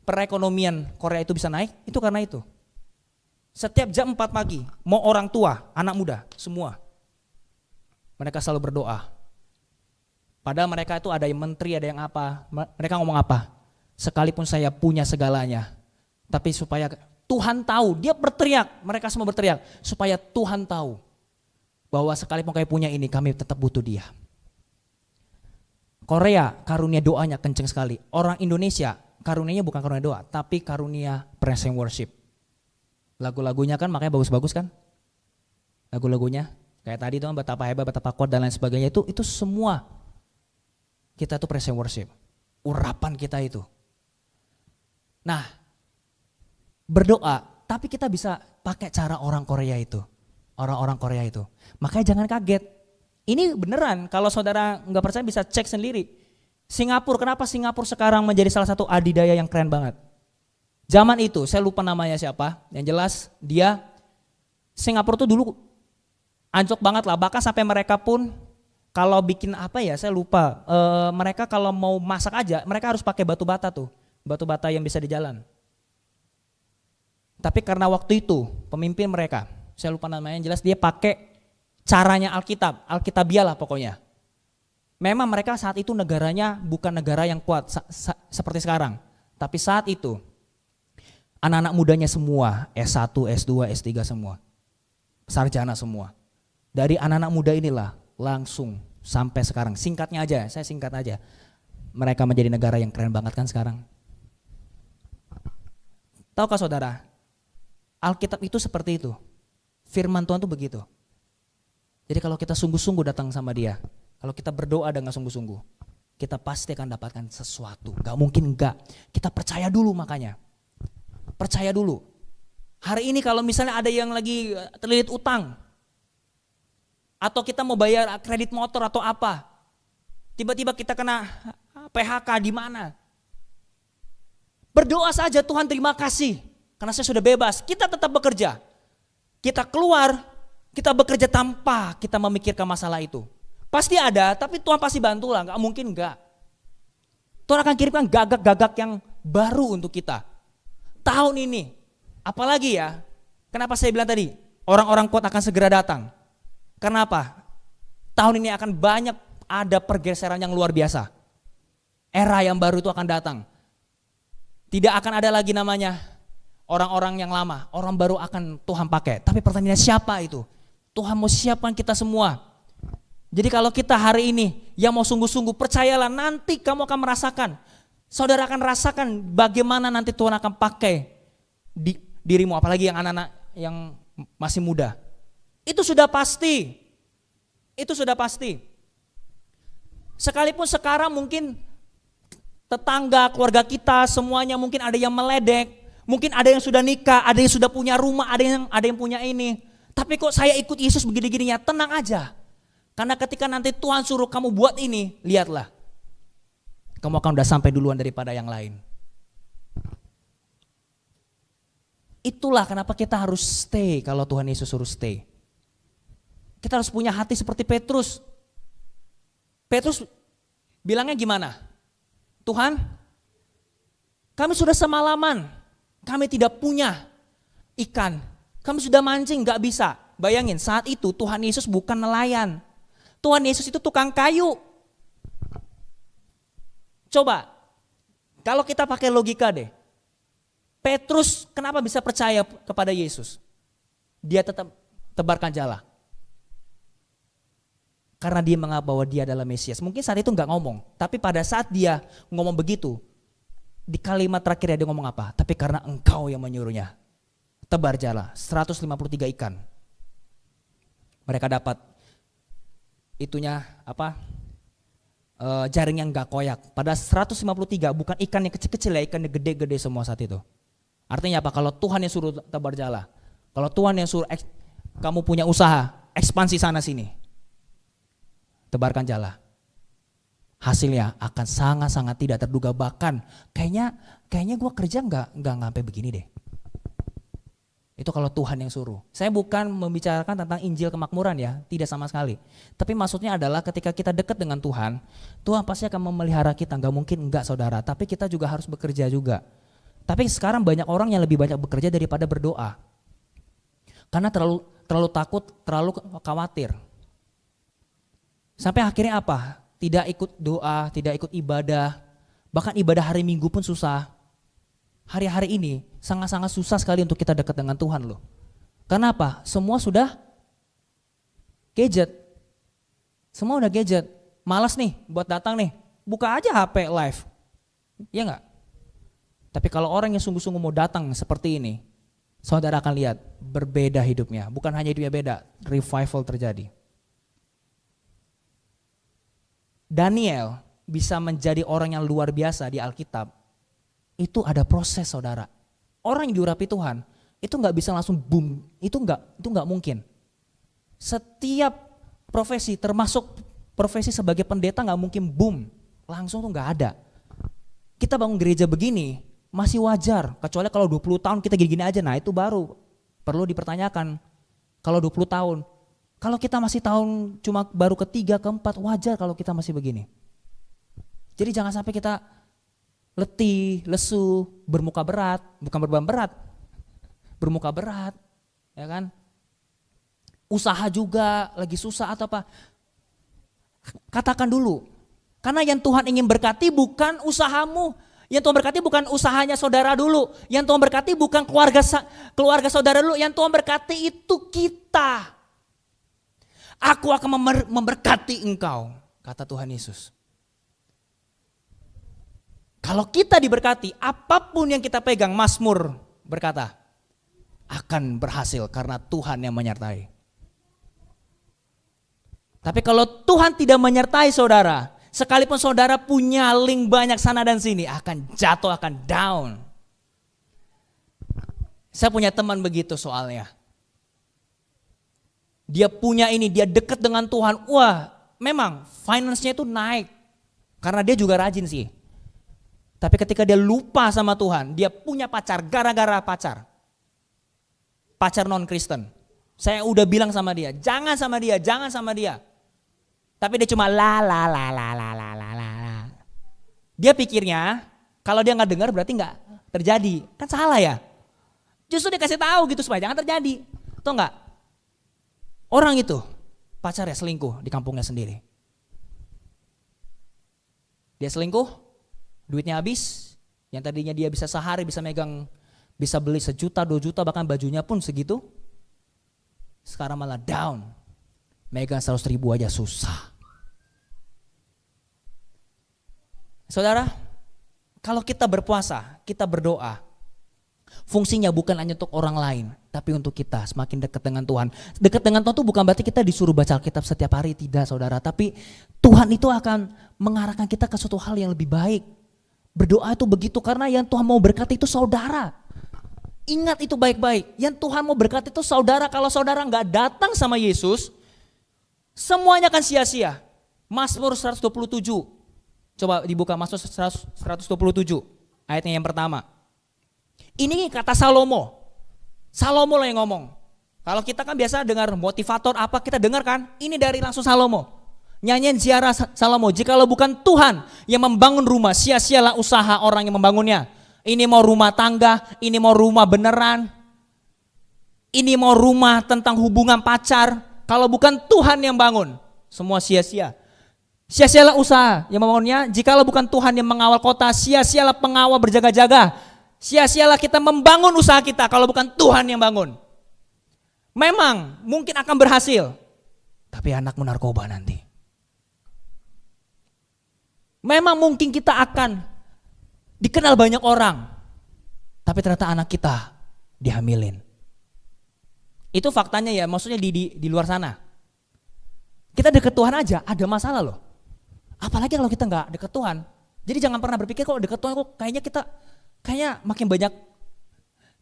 perekonomian Korea itu bisa naik, itu karena itu. Setiap jam 4 pagi, mau orang tua, anak muda, semua. Mereka selalu berdoa. Padahal mereka itu ada yang menteri, ada yang apa. Mereka ngomong apa? Sekalipun saya punya segalanya, tapi supaya Tuhan tahu, dia berteriak, mereka semua berteriak, supaya Tuhan tahu bahwa sekalipun kami punya ini, kami tetap butuh Dia. Korea karunia doanya kenceng sekali. Orang Indonesia karunianya bukan karunia doa, tapi karunia praise and worship. Lagu-lagunya kan makanya bagus-bagus kan? Lagu-lagunya kayak tadi tuh betapa hebat, betapa kuat dan lain sebagainya, itu semua kita tuh praise and worship. Urapan kita itu. Nah, berdoa, tapi kita bisa pakai cara orang Korea itu. Orang-orang Korea itu. Makanya jangan kaget. Ini beneran, kalau saudara nggak percaya bisa cek sendiri. Singapura, kenapa Singapura sekarang menjadi salah satu adidaya yang keren banget? Zaman itu, saya lupa namanya siapa, yang jelas dia, Singapura tuh dulu anjlok banget lah. Bahkan sampai mereka pun kalau bikin apa ya, saya lupa. Mereka kalau mau masak aja, mereka harus pakai batu bata tuh. Batu bata yang bisa di jalan. Tapi karena waktu itu pemimpin mereka, saya lupa namanya, yang jelas dia pakai caranya Alkitab, Alkitabiah lah pokoknya. Memang mereka saat itu negaranya bukan negara yang kuat seperti sekarang. Tapi saat itu anak-anak mudanya semua S1, S2, S3 semua. Sarjana semua. Dari anak-anak muda inilah langsung sampai sekarang. Singkatnya aja, saya singkat aja. Mereka menjadi negara yang keren banget kan sekarang. Tahukah saudara, Alkitab itu seperti itu. Firman Tuhan itu begitu. Jadi kalau kita sungguh-sungguh datang sama Dia, kalau kita berdoa dengan sungguh-sungguh, kita pasti akan dapatkan sesuatu. Gak mungkin enggak. Kita percaya dulu makanya. Percaya dulu. Hari ini kalau misalnya ada yang lagi terlilit utang, atau kita mau bayar kredit motor atau apa, tiba-tiba kita kena PHK di mana? Berdoa saja, Tuhan terima kasih karena saya sudah bebas. Kita tetap bekerja. Kita keluar, kita bekerja tanpa kita memikirkan masalah itu. Pasti ada, tapi Tuhan pasti bantu lah, gak mungkin enggak. Tuhan akan kirimkan gagak-gagak yang baru untuk kita. Tahun ini, apalagi ya, kenapa saya bilang tadi, orang-orang kuat akan segera datang. Kenapa? Tahun ini akan banyak ada pergeseran yang luar biasa. Era yang baru itu akan datang. Tidak akan ada lagi namanya orang-orang yang lama, orang baru akan Tuhan pakai. Tapi pertanyaannya siapa itu? Tuhan mau siapkan kita semua. Jadi kalau kita hari ini yang mau sungguh-sungguh, percayalah nanti kamu akan merasakan. Saudara akan rasakan bagaimana nanti Tuhan akan pakai dirimu, apalagi yang anak-anak yang masih muda. Itu sudah pasti. Itu sudah pasti. Sekalipun sekarang mungkin tetangga, keluarga kita semuanya mungkin ada yang meledek, mungkin ada yang sudah nikah, ada yang sudah punya rumah, ada yang punya ini. Tapi kok saya ikut Yesus begini-gininya, tenang aja. Karena ketika nanti Tuhan suruh kamu buat ini, lihatlah. Kamu akan udah sampai duluan daripada yang lain. Itulah kenapa kita harus stay kalau Tuhan Yesus suruh stay. Kita harus punya hati seperti Petrus. Petrus bilangnya gimana? Tuhan, kami sudah semalaman, kami tidak punya ikan. Kami sudah mancing, gak bisa. Bayangin saat itu Tuhan Yesus bukan nelayan. Tuhan Yesus itu tukang kayu. Coba, kalau kita pakai logika deh. Petrus kenapa bisa percaya kepada Yesus? Dia tetap tebarkan jala. Karena dia menganggap bahwa dia adalah Mesias. Mungkin saat itu gak ngomong. Tapi pada saat dia ngomong begitu, di kalimat terakhirnya dia ngomong apa? Tapi karena engkau yang menyuruhnya. Tebar jala, 153 ikan. Mereka dapat itunya apa? Jaring yang gak koyak. Pada 153 bukan ikan yang kecil-kecil ya, ikan yang gede-gede semua saat itu. Artinya apa? Kalau Tuhan yang suruh tebar jala, kalau Tuhan yang suruh kamu punya usaha, ekspansi sana sini, tebarkan jala. Hasilnya akan sangat-sangat tidak terduga, bahkan kayaknya gue kerja nggak sampai begini deh. Itu kalau Tuhan yang suruh. Saya bukan membicarakan tentang Injil kemakmuran ya, tidak sama sekali. Tapi maksudnya adalah ketika kita dekat dengan Tuhan, Tuhan pasti akan memelihara kita. Nggak mungkin enggak saudara, tapi kita juga harus bekerja juga. Tapi sekarang banyak orang yang lebih banyak bekerja daripada berdoa. Karena terlalu takut, terlalu khawatir. Sampai akhirnya apa? Tidak ikut doa, tidak ikut ibadah. Bahkan ibadah hari Minggu pun susah. Hari-hari ini sangat-sangat susah sekali untuk kita dekat dengan Tuhan loh. Karena apa? Semua sudah gadget. Semua udah gadget. Malas nih buat datang nih. Buka aja HP live. Iya enggak? Tapi kalau orang yang sungguh-sungguh mau datang seperti ini, saudara akan lihat berbeda hidupnya. Bukan hanya hidupnya beda, revival terjadi. Daniel bisa menjadi orang yang luar biasa di Alkitab. Itu ada proses saudara. Orang yang diurapi Tuhan itu nggak bisa langsung boom. Itu nggak mungkin. Setiap profesi termasuk profesi sebagai pendeta nggak mungkin boom. Langsung tuh nggak ada. Kita bangun gereja begini masih wajar. Kecuali kalau 20 tahun kita gini-gini aja. Nah itu baru perlu dipertanyakan. Kalau 20 tahun. Kalau kita masih tahun cuma baru ketiga, keempat, wajar kalau kita masih begini. Jadi jangan sampai kita letih, lesu, bermuka berat, bukan berbeban berat, bermuka berat, ya kan? Usaha juga lagi susah atau apa? Katakan dulu, karena yang Tuhan ingin berkati bukan usahamu, yang Tuhan berkati bukan usahanya saudara dulu, yang Tuhan berkati bukan keluarga saudara dulu, yang Tuhan berkati itu kita. Aku akan memberkati engkau, kata Tuhan Yesus. Kalau kita diberkati, apapun yang kita pegang, Mazmur berkata, akan berhasil karena Tuhan yang menyertai. Tapi kalau Tuhan tidak menyertai saudara, sekalipun saudara punya link banyak sana dan sini, akan jatuh, akan down. Saya punya teman begitu soalnya. Dia punya ini, dia dekat dengan Tuhan. Wah, memang finance-nya itu naik. Karena dia juga rajin sih. Tapi ketika dia lupa sama Tuhan, dia punya pacar gara-gara pacar. Pacar non-Kristen. Saya udah bilang sama dia, jangan sama dia, jangan sama dia. Tapi dia cuma la. Dia pikirnya kalau dia nggak dengar berarti nggak terjadi. Kan salah ya. Justru dia kasih tahu gitu supaya jangan terjadi. Tahu nggak? Orang itu pacarnya selingkuh di kampungnya sendiri. Dia selingkuh, duitnya habis, Yang tadinya dia bisa sehari bisa megang, bisa beli 1 juta, 2 juta, bahkan bajunya pun segitu. Sekarang malah down. Megang 100.000 aja susah. Saudara, kalau kita berpuasa, kita berdoa, fungsinya bukan hanya untuk orang lain, tapi untuk kita semakin dekat dengan Tuhan. Dekat dengan Tuhan itu bukan berarti kita disuruh baca Alkitab setiap hari, tidak saudara. Tapi Tuhan itu akan mengarahkan kita ke suatu hal yang lebih baik. Berdoa itu begitu karena yang Tuhan mau berkati itu saudara. Ingat itu baik-baik, yang Tuhan mau berkati itu saudara. Kalau saudara gak datang sama Yesus, semuanya akan sia-sia. Mazmur 127, coba dibuka Mazmur 127, ayatnya yang pertama. Ini kata Salomo. Salomo lah yang ngomong. Kalau kita kan biasa dengar motivator apa, kita dengar kan? Ini dari langsung Salomo. Nyanyian ziarah Salomo. Jikalau bukan Tuhan yang membangun rumah, sia-sialah usaha orang yang membangunnya. Ini mau rumah tangga, ini mau rumah beneran. Ini mau rumah tentang hubungan pacar. Kalau bukan Tuhan yang bangun, semua sia-sia. Sia-sialah usaha yang membangunnya. Jikalau bukan Tuhan yang mengawal kota, sia-sialah pengawal berjaga-jaga. Sia-sialah kita membangun usaha kita kalau bukan Tuhan yang bangun. Memang mungkin akan berhasil, tapi anakmu narkoba nanti. Memang mungkin kita akan dikenal banyak orang, tapi ternyata anak kita dihamilin. Itu faktanya ya, maksudnya di luar sana. Kita deket Tuhan aja ada masalah loh. Apalagi kalau kita nggak deket Tuhan. Jadi jangan pernah berpikir kok deket Tuhan kok kayaknya makin banyak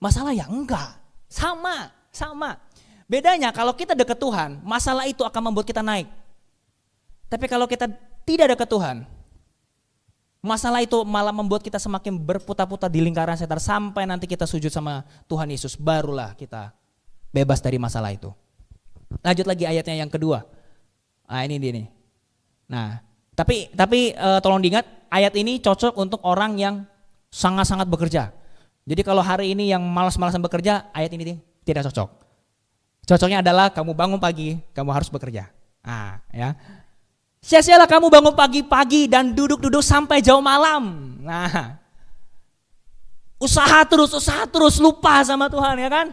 masalah ya, enggak. Sama. Bedanya kalau kita deket Tuhan, masalah itu akan membuat kita naik. Tapi kalau kita tidak deket Tuhan, masalah itu malah membuat kita semakin berputar-putar di lingkaran setan sampai nanti kita sujud sama Tuhan Yesus, barulah kita bebas dari masalah itu. Lanjut lagi ayatnya yang kedua. Nah ini dia nih. Nah tapi tolong diingat, ayat ini cocok untuk orang yang sangat-sangat bekerja. Jadi kalau hari ini yang malas-malasan bekerja, ayat ini tidak cocok. Cocoknya adalah kamu bangun pagi, kamu harus bekerja. Nah ya. Sia-sialah kamu bangun pagi-pagi dan duduk-duduk sampai jauh malam. Nah, usaha terus, lupa sama Tuhan ya kan.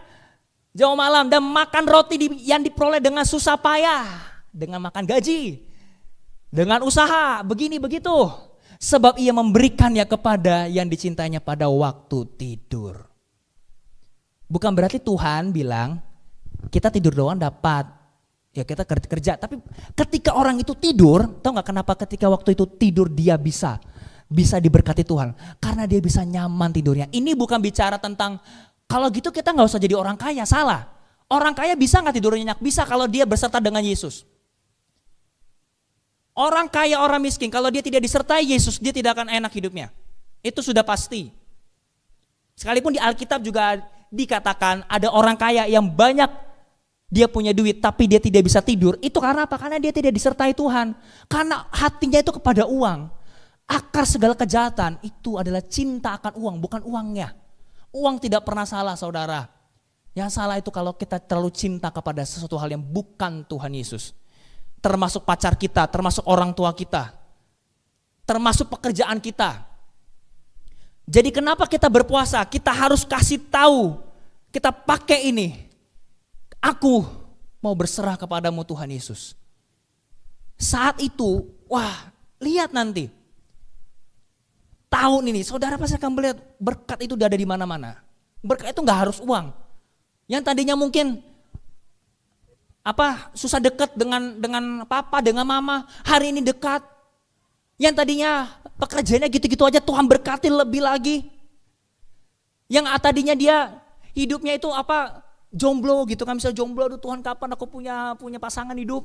Jauh malam dan makan roti yang diperoleh dengan susah payah. Dengan makan gaji, dengan usaha, begini begitu. Sebab ia memberikannya kepada yang dicintainya pada waktu tidur. Bukan berarti Tuhan bilang kita tidur doang dapat. Ya kita kerja, tapi ketika orang itu tidur, tahu nggak kenapa ketika waktu itu tidur dia bisa diberkati Tuhan? Karena dia bisa nyaman tidurnya. Ini bukan bicara tentang kalau gitu kita nggak usah jadi orang kaya, salah. Orang kaya bisa nggak tidur nyenyak? Bisa kalau dia berserta dengan Yesus. Orang kaya, orang miskin, kalau dia tidak disertai Yesus, dia tidak akan enak hidupnya. Itu sudah pasti. Sekalipun di Alkitab juga dikatakan ada orang kaya yang banyak dia punya duit tapi dia tidak bisa tidur. Itu karena apa? Karena dia tidak disertai Tuhan. Karena hatinya itu kepada uang. Akar segala kejahatan itu adalah cinta akan uang, bukan uangnya. Uang tidak pernah salah saudara. Yang salah itu kalau kita terlalu cinta kepada sesuatu hal yang bukan Tuhan Yesus. Termasuk pacar kita, termasuk orang tua kita. Termasuk pekerjaan kita. Jadi kenapa kita berpuasa? Kita harus kasih tahu. Kita pakai ini. Aku mau berserah kepadamu Tuhan Yesus. Saat itu, wah lihat nanti. Tahun ini, saudara pasti akan melihat berkat itu udah ada di mana-mana. Berkat itu gak harus uang. Yang tadinya mungkin susah dekat dengan papa, dengan mama, hari ini dekat. Yang tadinya pekerjaannya gitu-gitu aja, Tuhan berkati lebih lagi. Yang tadinya dia hidupnya itu jomblo gitu kan, misalnya jomblo, aduh Tuhan kapan aku punya pasangan hidup.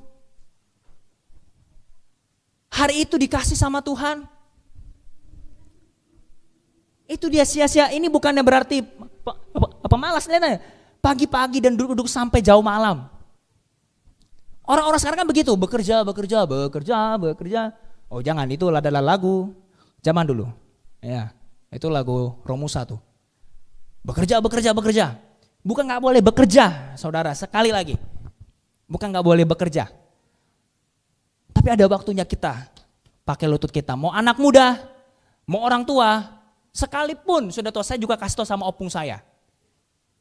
Hari itu dikasih sama Tuhan. Itu dia sia-sia. Ini bukannya berarti malas, lihat pagi-pagi dan duduk-duduk sampai jauh malam. Orang-orang sekarang kan begitu, bekerja. Oh jangan, itu adalah lagu zaman dulu. Ya, itu lagu Romusa tuh. Bekerja. Bukan gak boleh bekerja, saudara, sekali lagi. Bukan gak boleh bekerja. Tapi ada waktunya kita pakai lutut kita. Mau anak muda, mau orang tua, Sekalipun sudah tahu, saya juga kasih tahu sama opung saya.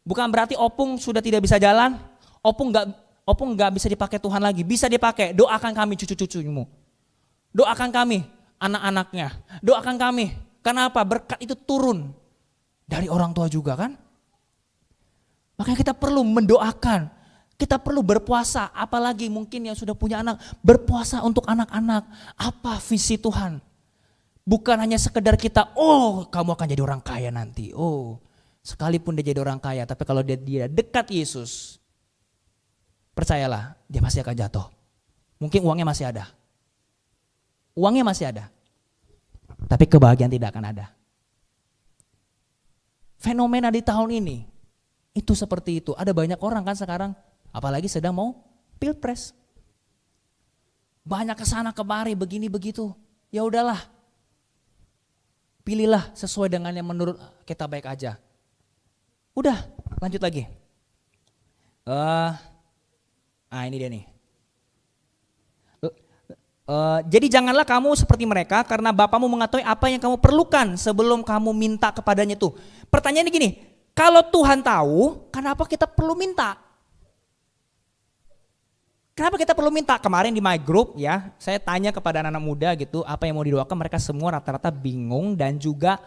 Bukan berarti opung sudah tidak bisa jalan, opung nggak bisa dipakai Tuhan lagi. Bisa dipakai. Doakan kami cucu-cucumu. Doakan kami anak-anaknya. Doakan kami. Kenapa? Berkat itu turun dari orang tua juga kan. Makanya kita perlu mendoakan. Kita perlu berpuasa. Apalagi mungkin yang sudah punya anak. Berpuasa untuk anak-anak. Apa visi Tuhan? Bukan hanya sekedar kita, oh kamu akan jadi orang kaya nanti. Oh, sekalipun dia jadi orang kaya, tapi kalau dia dekat Yesus, percayalah dia pasti akan jatuh. Mungkin uangnya masih ada. Uangnya masih ada. Tapi kebahagiaan tidak akan ada. Fenomena di tahun ini, itu seperti itu. Ada banyak orang kan sekarang, apalagi sedang mau pilpres. Banyak kesana kemari, begini begitu. Ya udahlah. Pilihlah sesuai dengan yang menurut kita baik aja. Udah, lanjut lagi. Ini dia nih. Jadi janganlah kamu seperti mereka karena Bapamu mengetahui apa yang kamu perlukan sebelum kamu minta kepadanya itu. Pertanyaannya gini, kalau Tuhan tahu, kenapa kita perlu minta? Kenapa kita perlu minta? Kemarin di my group ya, saya tanya kepada anak-anak muda gitu, apa yang mau didoakan, mereka semua rata-rata bingung dan juga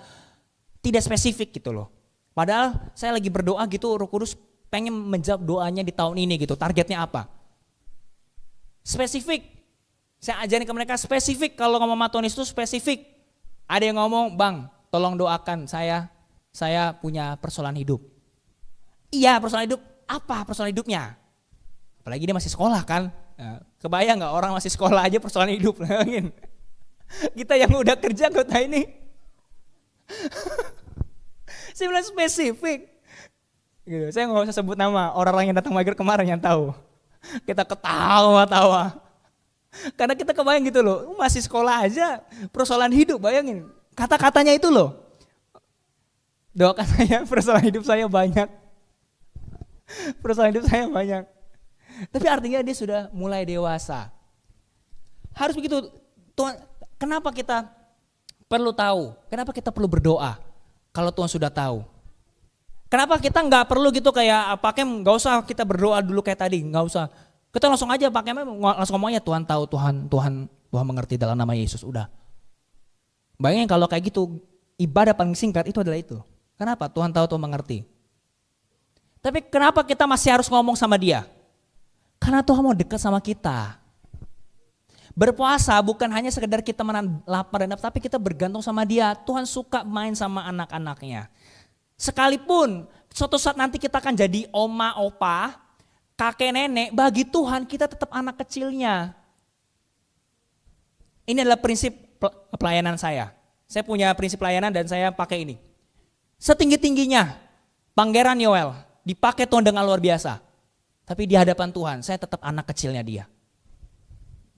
tidak spesifik gitu loh. Padahal saya lagi berdoa gitu, Roh Kudus pengen menjawab doanya di tahun ini gitu, targetnya apa? Spesifik. Saya ajarin ke mereka spesifik, kalau ngomong sama Tuhan itu spesifik. Ada yang ngomong, Bang tolong doakan saya punya persoalan hidup. Iya persoalan hidup, apa persoalan hidupnya? Apalagi dia masih sekolah kan, kebayang gak orang masih sekolah aja persoalan hidup. Kita yang udah kerja kota ini. Saya bilang spesifik. Gitu. Saya gak usah sebut nama orang-orang yang datang mager kemarin yang tahu. Kita ketawa-tawa. Karena kita kebayang gitu loh, masih sekolah aja persoalan hidup, bayangin. Kata-katanya itu loh. Doakan saya, persoalan hidup saya banyak. Persoalan hidup saya banyak. Tapi artinya dia sudah mulai dewasa. Harus begitu. Tuhan, kenapa kita perlu tahu? Kenapa kita perlu berdoa? Kalau Tuhan sudah tahu. Kenapa kita nggak perlu gitu kayak pakai nggak usah kita berdoa dulu kayak tadi, nggak usah. Kita langsung aja pakai langsung ngomongnya Tuhan tahu, Tuhan mengerti dalam nama Yesus udah. Bayangin kalau kayak gitu ibadah paling singkat itu adalah itu. Kenapa? Tuhan tahu, Tuhan mengerti. Tapi kenapa kita masih harus ngomong sama Dia? Karena Tuhan mau dekat sama kita. Berpuasa bukan hanya sekedar kita menahan lapar dan tapi kita bergantung sama Dia. Tuhan suka main sama anak-anaknya. Sekalipun suatu saat nanti kita akan jadi oma, opa, kakek, nenek, bagi Tuhan kita tetap anak kecilnya. Ini adalah prinsip pelayanan saya. Saya punya prinsip pelayanan dan saya pakai ini. Setinggi-tingginya Pangeran Yoel dipakai Tuhan dengan luar biasa. Tapi di hadapan Tuhan, saya tetap anak kecilnya Dia.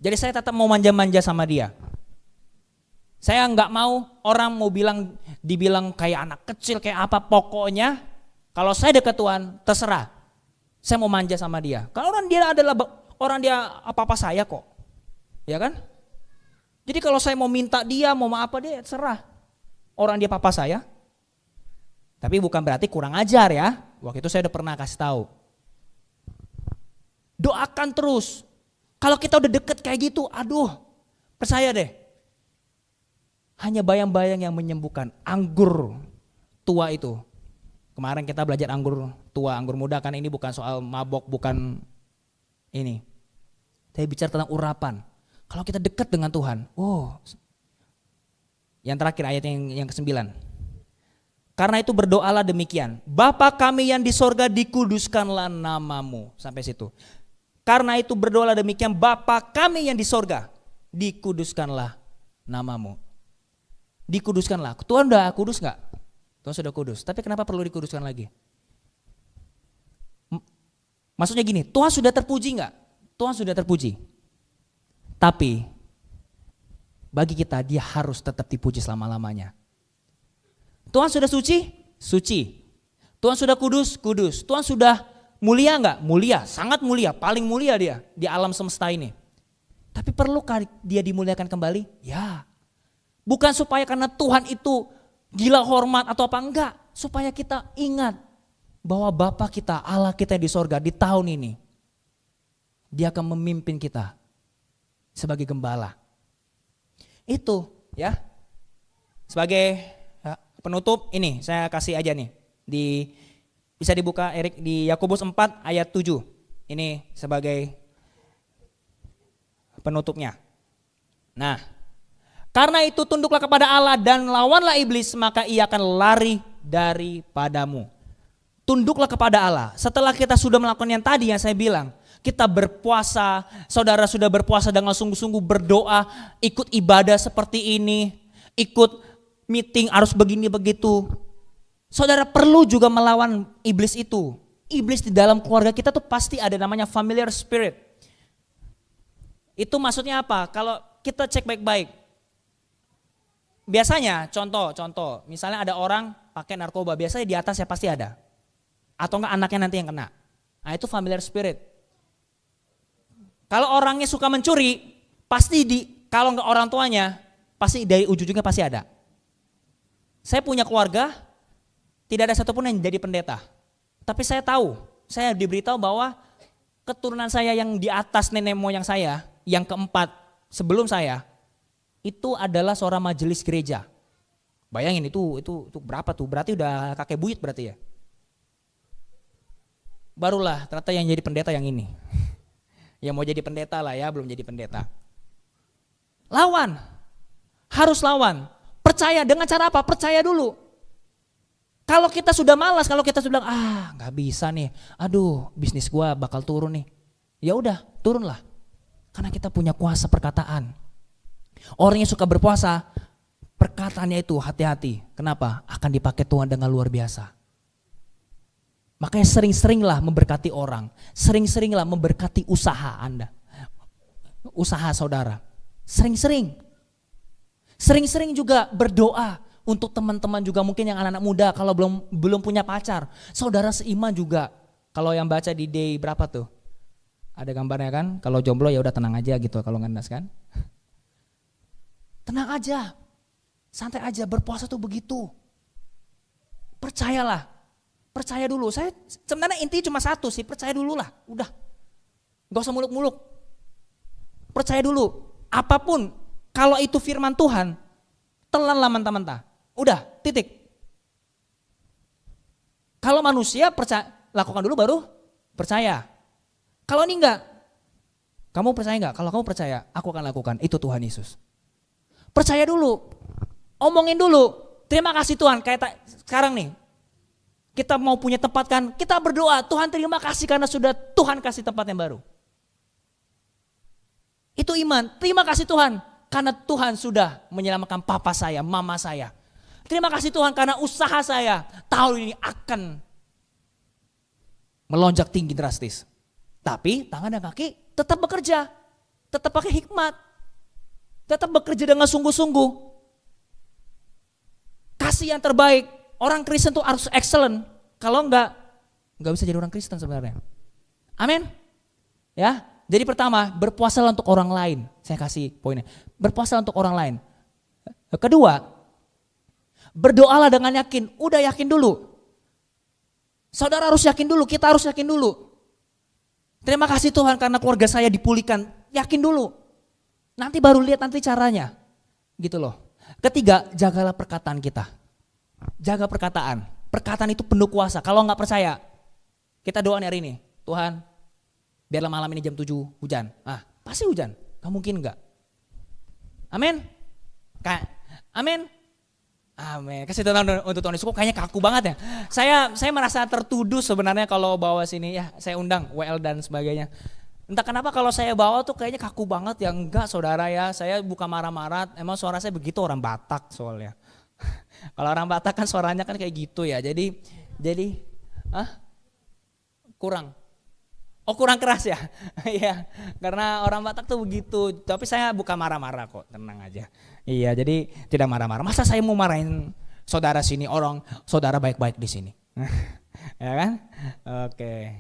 Jadi saya tetap mau manja-manja sama Dia. Saya nggak mau orang mau dibilang kayak anak kecil, kayak apa. Pokoknya kalau saya dekat Tuhan, terserah. Saya mau manja sama Dia. Kalau dia adalah orang dia apa-apa saya kok. Ya kan? Jadi kalau saya mau minta Dia, mau apa dia, terserah. Orang dia papa saya. Tapi bukan berarti kurang ajar ya. Waktu itu saya udah pernah kasih tahu. Doakan terus. Kalau kita udah deket kayak gitu, aduh, percaya deh. Hanya bayang-bayang yang menyembuhkan. Anggur tua itu. Kemarin kita belajar anggur tua, anggur muda kan, ini bukan soal mabok, bukan ini. Saya bicara tentang urapan. Kalau kita dekat dengan Tuhan, yang terakhir ayat yang ke-9. Karena itu berdoalah demikian. Bapa kami yang di sorga, dikuduskanlah namamu. Sampai situ. Karena itu berdoalah demikian, Bapa kami yang di sorga, dikuduskanlah namamu. Dikuduskanlah. Tuhan udah kudus gak? Tuhan sudah kudus. Tapi kenapa perlu dikuduskan lagi? Maksudnya gini, Tuhan sudah terpuji gak? Tuhan sudah terpuji. Tapi bagi kita dia harus tetap dipuji selama-lamanya. Tuhan sudah suci? Suci. Tuhan sudah kudus? Kudus. Tuhan sudah mulia enggak? Mulia, sangat mulia, paling mulia dia di alam semesta ini. Tapi perlukah dia dimuliakan kembali? Ya. Bukan supaya karena Tuhan itu gila hormat atau apa enggak, supaya kita ingat bahwa Bapa kita, Allah kita di sorga di tahun ini, Dia akan memimpin kita sebagai gembala. Itu ya. Sebagai penutup ini saya kasih aja nih, bisa dibuka Erik di Yakobus 4 ayat 7. Ini sebagai penutupnya. Nah, karena itu tunduklah kepada Allah dan lawanlah iblis, maka ia akan lari daripadamu. Tunduklah kepada Allah. Setelah kita sudah melakukan yang tadi yang saya bilang, kita berpuasa, saudara sudah berpuasa dengan sungguh-sungguh, berdoa, ikut ibadah seperti ini, ikut meeting harus begini begitu. Saudara perlu juga melawan iblis itu. Iblis di dalam keluarga kita tuh pasti ada namanya familiar spirit. Itu maksudnya apa? Kalau kita cek baik-baik. Biasanya contoh, misalnya ada orang pakai narkoba, biasanya di atasnya pasti ada. Atau enggak anaknya nanti yang kena. Nah itu familiar spirit. Kalau orangnya suka mencuri, pasti kalau enggak orang tuanya, pasti dari ujung-ujungnya pasti ada. Saya punya keluarga, tidak ada satupun yang jadi pendeta. Tapi saya tahu, saya diberitahu bahwa keturunan saya yang di atas nenek moyang saya, yang keempat sebelum saya, itu adalah seorang majelis gereja. Bayangin itu berapa tuh? Berarti udah kakek buyut berarti ya. Barulah ternyata yang jadi pendeta yang ini. Yang mau jadi pendeta lah ya, belum jadi pendeta. Lawan. Harus lawan. Percaya dengan cara apa? Percaya dulu. Kalau kita sudah malas, kalau kita sudah bilang, nggak bisa nih. Aduh, bisnis gua bakal turun nih. Ya udah, turunlah. Karena kita punya kuasa perkataan. Orang yang suka berpuasa, perkataannya itu hati-hati. Kenapa? Akan dipakai Tuhan dengan luar biasa. Makanya sering-seringlah memberkati orang. Sering-seringlah memberkati usaha Anda. Usaha saudara. Sering-sering. Sering-sering juga berdoa untuk teman-teman juga mungkin yang anak-anak muda kalau belum punya pacar. Saudara seiman juga. Kalau yang baca di day berapa tuh? Ada gambarnya kan? Kalau jomblo ya udah tenang aja gitu kalau ngandas kan. Tenang aja, santai aja, berpuasa tuh begitu. Percayalah, percaya dulu. Saya sebenarnya intinya cuma satu sih, percaya dulu lah, udah. Gak usah muluk-muluk. Percaya dulu, apapun, kalau itu firman Tuhan, telanlah mentah-mentah. Udah, titik. Kalau manusia percaya, lakukan dulu baru percaya. Kalau ini enggak, kamu percaya enggak? Kalau kamu percaya, aku akan lakukan, itu Tuhan Yesus. Percaya dulu, omongin dulu, terima kasih Tuhan, kayak sekarang nih, kita mau punya tempat kan, kita berdoa, Tuhan terima kasih karena sudah Tuhan kasih tempat yang baru. Itu iman, terima kasih Tuhan, karena Tuhan sudah menyelamatkan papa saya, mama saya. Terima kasih Tuhan karena usaha saya tahun ini akan melonjak tinggi drastis. Tapi tangan dan kaki tetap bekerja, tetap pakai hikmat. Tetap bekerja dengan sungguh-sungguh. Kasih yang terbaik. Orang Kristen tuh harus excellent. Kalau enggak bisa jadi orang Kristen sebenarnya. Amin. Ya. Jadi pertama, berpuasalah untuk orang lain. Saya kasih poinnya. Berpuasalah untuk orang lain. Kedua, berdoalah dengan yakin. Udah yakin dulu. Saudara harus yakin dulu, kita harus yakin dulu. Terima kasih Tuhan karena keluarga saya dipulihkan. Yakin dulu. Nanti baru lihat nanti caranya. Gitu loh. Ketiga, jagalah perkataan kita. Jaga perkataan. Perkataan itu penuh kuasa. Kalau nggak percaya, kita doa hari ini. Tuhan, biarlah malam ini jam 7 hujan. Pasti hujan. Gak mungkin enggak. Amin. Amin. Amin. Kasih Tuhan untuk Tuhan Yesus. Kok kayaknya kaku banget ya. Saya merasa tertuduh sebenarnya kalau bawa sini ya. Saya undang WL dan sebagainya. Entah kenapa kalau saya bawa tuh kayaknya kaku banget ya. Enggak saudara ya, saya bukan marah-marah, emang suara saya begitu orang Batak soalnya. Kalau orang Batak kan suaranya kan kayak gitu ya, jadi kurang. Oh kurang keras ya, iya karena orang Batak tuh begitu, tapi saya bukan marah-marah kok, tenang aja. Iya jadi tidak marah-marah, masa saya mau marahin saudara sini, saudara baik-baik di sini. Ya kan, oke.